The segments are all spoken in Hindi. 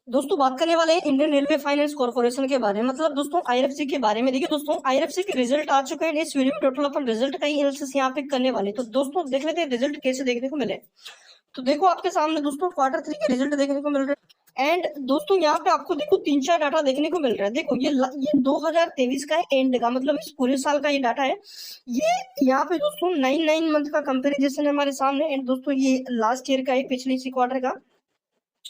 दोस्तों बात करने वाले हैं इंडियन रेलवे फाइनेंस कॉर्पोरेशन के बारे में, मतलब दोस्तों आईआरएफसी के बारे में। देखिए दोस्तों, आईआरएफसी के रिजल्ट आ चुके हैं। इस वीडियो में टोटल अपन रिजल्ट का ही एनालिसिस यहाँ पे करने वाले। तो दोस्तों देख लेते हैं रिजल्ट कैसे देखने को मिले। तो देखो आपके सामने दोस्तों Q3 के रिजल्ट देखने को मिल रहे हैं। एंड दोस्तों यहाँ पे आपको देखो 3-4 डाटा देखने को मिल रहा है। देखो ये 2023 का एंड का, मतलब इस पूरे साल का ये डाटा है। ये यहाँ पे दोस्तों 9 मंथ का कंपेरिजन है हमारे सामने। एंड दोस्तों ये लास्ट ईयर का है, पिछले इसी क्वार्टर का।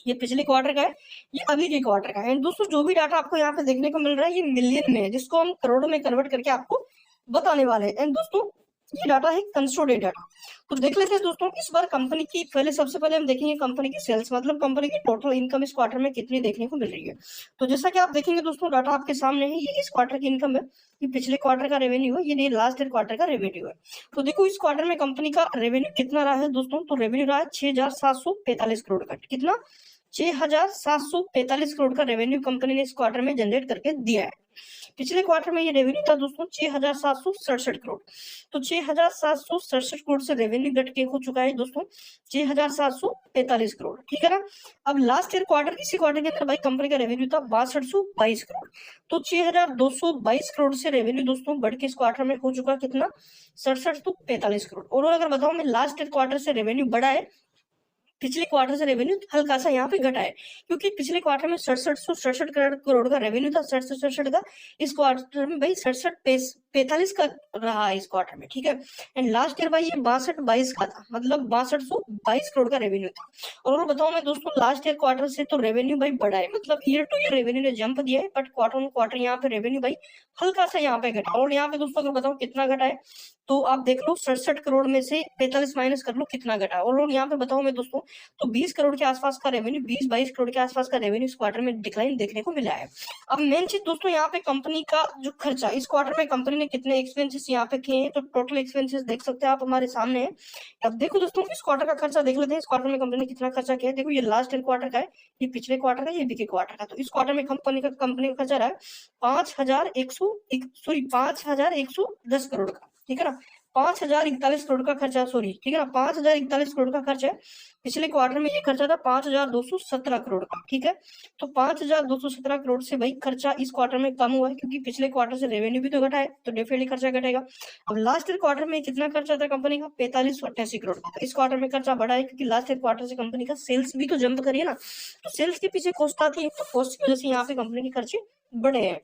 ये पिछले क्वार्टर का है, ये अभी के क्वार्टर का है। एंड दोस्तों जो भी डाटा आपको यहाँ पे देखने को मिल रहा है ये मिलियन में है, जिसको हम करोड़ में कन्वर्ट करके आपको बताने वाले हैं। एंड दोस्तों ये डाटा है कंसोलिडेटेड डाटा। तो देख लेते हैं दोस्तों इस बार कंपनी की, सबसे पहले हम देखेंगे कंपनी की सेल्स, मतलब कंपनी की टोटल इनकम इस क्वार्टर में कितनी देखने को मिल रही है। तो जैसा कि आप देखेंगे दोस्तों, डाटा आपके सामने है। ये इस क्वार्टर की इनकम है, ये पिछले क्वार्टर का रेवेन्यू है, ये लास्ट ईयर क्वार्टर का रेवेन्यू है। तो देखो इस क्वार्टर में कंपनी का रेवेन्यू कितना रहा है दोस्तों। तो रेवेन्यू रहा है 6,745 करोड़ का। कितना? 6,745 करोड़ का रेवेन्यू कंपनी ने इस क्वार्टर में जनरेट करके दिया है। पिछले क्वार्टर में ये रेवेन्यू था दोस्तों 6,767 करोड़। तो 6,767 करोड़ से रेवेन्यू घट के हो चुका है दोस्तों 6,745 करोड़। ठीक है ना। अब लास्ट ईयर क्वार्टर, इसी क्वार्टर के अंदर भाई कंपनी का रेवेन्यू था 6222 करोड़। तो 6,222 करोड़ से रेवेन्यू दोस्तों बढ़ के इस क्वार्टर में हो चुका कितना? 6745 करोड़। और अगर बताऊं मैं, लास्ट ईयर क्वार्टर से रेवेन्यू बढ़ा है, पिछले क्वार्टर से रेवेन्यू हल्का सा यहाँ पे घटा है, क्योंकि पिछले क्वार्टर में 67 करोड़ का रेवेन्यू था, 67 का। इस क्वार्टर में भाई 67-45 का रहा है इस क्वार्टर में। ठीक है। एंड लास्ट ईयर भाई ये 62-22 का था, मतलब 6222 करोड़ का रेवेन्यू था। और बताऊं मैं दोस्तों, लास्ट ईयर क्वार्टर से तो रेवेन्यू भाई बढ़ा है, मतलब ईयर टू ईयर रेवेन्यू ने जंप दिया है, बट क्वार्टर ऑन क्वार्टर यहाँ पे रेवेन्यू भाई हल्का सा यहाँ पे घटा। और यहाँ पे दोस्तों अगर बताऊं कितना घटा है, तो आप देख लो 67 करोड़ में से 45 माइनस कर लो कितना घटा। और यहाँ पे बताऊं मैं दोस्तों, तो 20 करोड़ के आसपास का रेवेन्यू, 20-22 करोड़ के आसपास का रेवेन्यू इस क्वार्टर में डिक्लाइन देखने को मिला है। अब मेन चीज दोस्तों यहाँ पे कंपनी का जो खर्चा, इस क्वार्टर में कंपनी ने कितने एक्सपेंसेस यहाँ पे किए हैं, तो टोटल एक्सपेंसेस देख सकते हैं आप हमारे सामने है। अब देखो दोस्तों इस क्वार्टर का खर्चा देख लेते हैं, इस क्वार्टर में कंपनी ने कितना खर्चा किया है। देखो ये लास्ट ईयर क्वार्टर का है, ये पिछले क्वार्टर का, ये बीके क्वार्टर का। तो इस क्वार्टर में कंपनी का खर्चा रहा है 5,110 करोड़ का। ठीक है ना। 5,041 करोड़ का खर्चा, सॉरी, ठीक है ना, 5,041 करोड़ का खर्चा है। पिछले क्वार्टर में ये खर्चा था 5,217 करोड़ का। ठीक है। तो 5,217 करोड़ से भाई खर्चा इस क्वार्टर में कम हुआ है, क्योंकि पिछले क्वार्टर से रेवेन्यू भी तो घटा है, तो डेफिनेटली खर्चा घटेगा। अब लास्ट ईयर क्वार्टर में कितना खर्चा था कंपनी का? 4588 करोड़ का। इस क्वार्टर में खर्चा बढ़ा है, क्योंकि लास्ट ईयर क्वार्टर से कंपनी का सेल्स भी तो जंप करिए ना, तो सेल्स के पीछे कॉस्ट आती है, तो कॉस्ट की वजह से यहाँ पे कंपनी के खर्चे बढ़े हैं।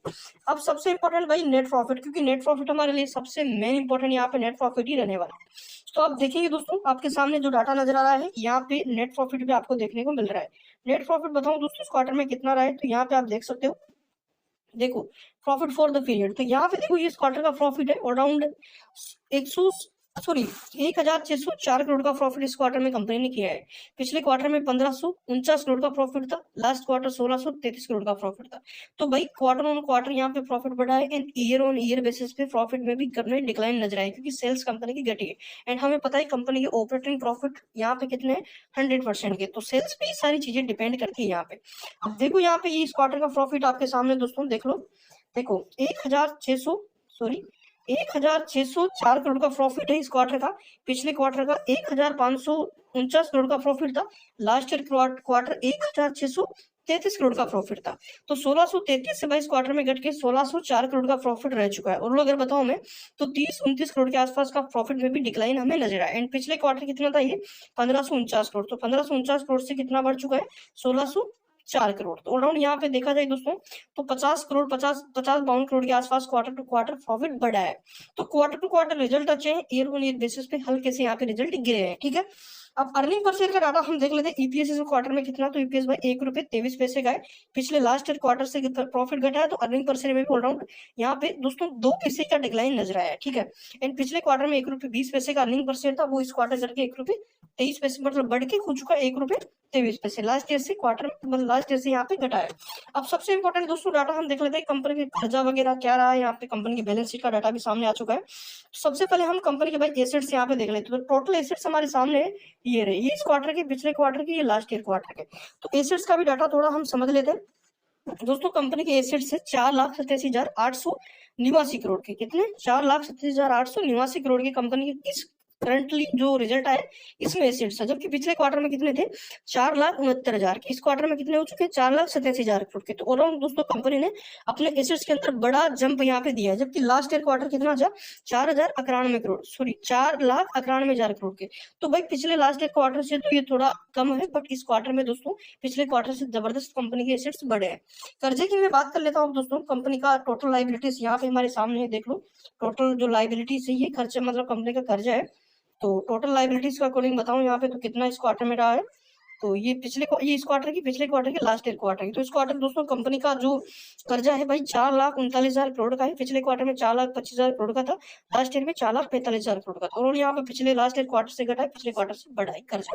अब सबसे इंपॉर्टेंट भाई नेट प्रॉफिट, क्योंकि नेट प्रॉफिट हमारे लिए सबसे मेन इंपॉर्टेंट यहाँ पे नेट प्रॉफिट ही रहने वाला है। तो आप देखिए दोस्तों, आपके सामने जो डाटा नजर आ रहा है, यहाँ पे नेट प्रॉफिट भी आपको देखने को मिल रहा है। नेट प्रॉफिट बताऊं दोस्तों इस क्वार्टर में कितना रहा है, तो यहाँ पे आप देख सकते हो। देखो प्रॉफिट फॉर द पीरियड, तो यहाँ पे देखो ये इस क्वार्टर का प्रॉफिट है अराउंड 1,604 करोड़ का प्रॉफिट इस क्वार्टर में कंपनी ने किया है। पिछले क्वार्टर में 1,549 करोड़ का प्रॉफिट था, लास्ट क्वार्टर 1,633 करोड़ का प्रॉफिट था। तो भाई क्वार्टर ऑन क्वार्टर यहाँ पे प्रॉफिट बढ़ा है, and year on year basis पे प्रॉफिट में भी करने डिक्लाइन नजर आए, क्योंकि सेल्स कंपनी की घटी है। एंड हमें पता है कंपनी के ऑपरेटिंग प्रॉफिट यहाँ पे कितने 100% के, तो सेल्स पे सारी चीजें डिपेंड करती है यहाँ पे। अब देखो यहाँ पे इस क्वार्टर का प्रॉफिट आपके सामने दोस्तों देख लो। देखो 1,604 करोड़ का प्रॉफिट है इस क्वार्टर का। पिछले क्वार्टर का 1,549 करोड़ का प्रॉफिट था, लास्ट ईयर क्वार्टर 1,633 करोड़ का प्रॉफिट था। तो 1,633 से 22 क्वार्टर में घट के 1,604 करोड़ का प्रॉफिट रह चुका है। और अगर बताऊं मैं, तो 30-29 करोड़ के आसपास का प्रॉफिट में भी डिक्लाइन हमें नजर आया। एंड पिछले क्वार्टर कितना था ये? 1,549 करोड़। तो 1,549 करोड़ से कितना बढ़ चुका है? 1,604 करोड़। तो ऑलराउंड यहाँ पे देखा जाए दोस्तों, तो 50-52 करोड़ के आसपास क्वार्टर टू क्वार्टर प्रॉफिट बढ़ा है। तो क्वार्टर टू क्वार्टर रिजल्ट अच्छे हैं, ईयर ऑन ईयर बेसिस पे हल्के से यहाँ पे रिजल्ट गिरे हैं। ठीक है। अब अर्निंग पर शेयर का डाटा हम देख लेते हैं। ईपीएस इस क्वार्टर में कितना, तो ईपीएस भाई 1 रुपये 23 पैसे का है। पिछले लास्ट ईयर क्वार्टर से प्रॉफिट घटा है, तो अर्निंग पर शेयर में भी ऑलराउंड यहाँ पे दोस्तों 2 पैसे का डिक्लाइन नजर आया है। ठीक है। एंड पिछले क्वार्टर में 1 रुपये 20 पैसे का अर्निंग पर शेयर था, वो इस क्वार्टर करके 1 रुपये 23 पैसे, मतलब बढ़ के हो चुका 1 रुपये 23 पैसे। लास्ट ईयर से क्वार्टर, मतलब लास्ट ईयर से यहाँ पे घटा है। अब सबसे इंपॉर्टेंट दोस्तों डाटा हम देख लेते हैं, कंपनी के खर्चा वगैरह क्या रहा है। यहाँ पे कंपनी की बैलेंस शीट का डाटा भी सामने आ चुका है। सबसे पहले हम कंपनी के भाई एसेट्स यहाँ पे देख लेते हैं। तो टोटल एसेट्स हमारे सामने है, ये रहे, ये इस क्वार्टर के, पिछले क्वार्टर के, ये लास्ट ईयर क्वार्टर के। तो एसेट्स का भी डाटा थोड़ा हम समझ लेते हैं। दोस्तों कंपनी के एसेट्स है 4,87,889 करोड़ के। कितने? 4,87,889 करोड़ की कंपनी के किस करंटली जो रिजल्ट आया इसमें एसेट्स है, जबकि पिछले क्वार्टर में कितने थे 4,69,000 के, इस क्वार्टर में कितने हो चुके हैं 4,87,000 करोड़ के। तो ओवरऑल दोस्तों कंपनी ने अपने एसेट्स के अंदर बड़ा जंप यहाँ पे दिया है, जबकि लास्ट ईयर क्वार्टर कितना था 4,091 करोड़, सॉरी 4,91,000 करोड़ के। तो भाई पिछले लास्ट ईयर क्वार्टर से तो ये थोड़ा कम है, बट इस क्वार्टर में दोस्तों पिछले क्वार्टर से जबरदस्त कंपनी के एसेट्स बढ़े हैं। कर्जे की मैं बात कर लेता हूँ दोस्तों, कंपनी का टोटल लाइबिलिटीज यहाँ पे हमारे सामने है, देख लो टोटल जो लाइबिलिटीज है ये खर्चा मतलब कंपनी का कर्जा है। तो टोटल लाइबिलिटीज का अकॉर्डिंग बताऊं यहाँ पे तो कितना इस क्वार्टर में रहा है, तो ये इस क्वार्टर की पिछले क्वार्टर की लास्ट ईयर क्वार्टर की। तो इस क्वार्टर दोस्तों कंपनी का जो कर्जा है भाई 4,39,000 करोड़ का है, पिछले क्वार्टर में 4,25,000 करोड़ का था, लास्ट ईयर में 4,45,000 करोड़ का था। और यहाँ पे पिछले लास्ट ईयर क्वार्टर से घटा है, पिछले क्वार्टर से बढ़ा है कर्जा।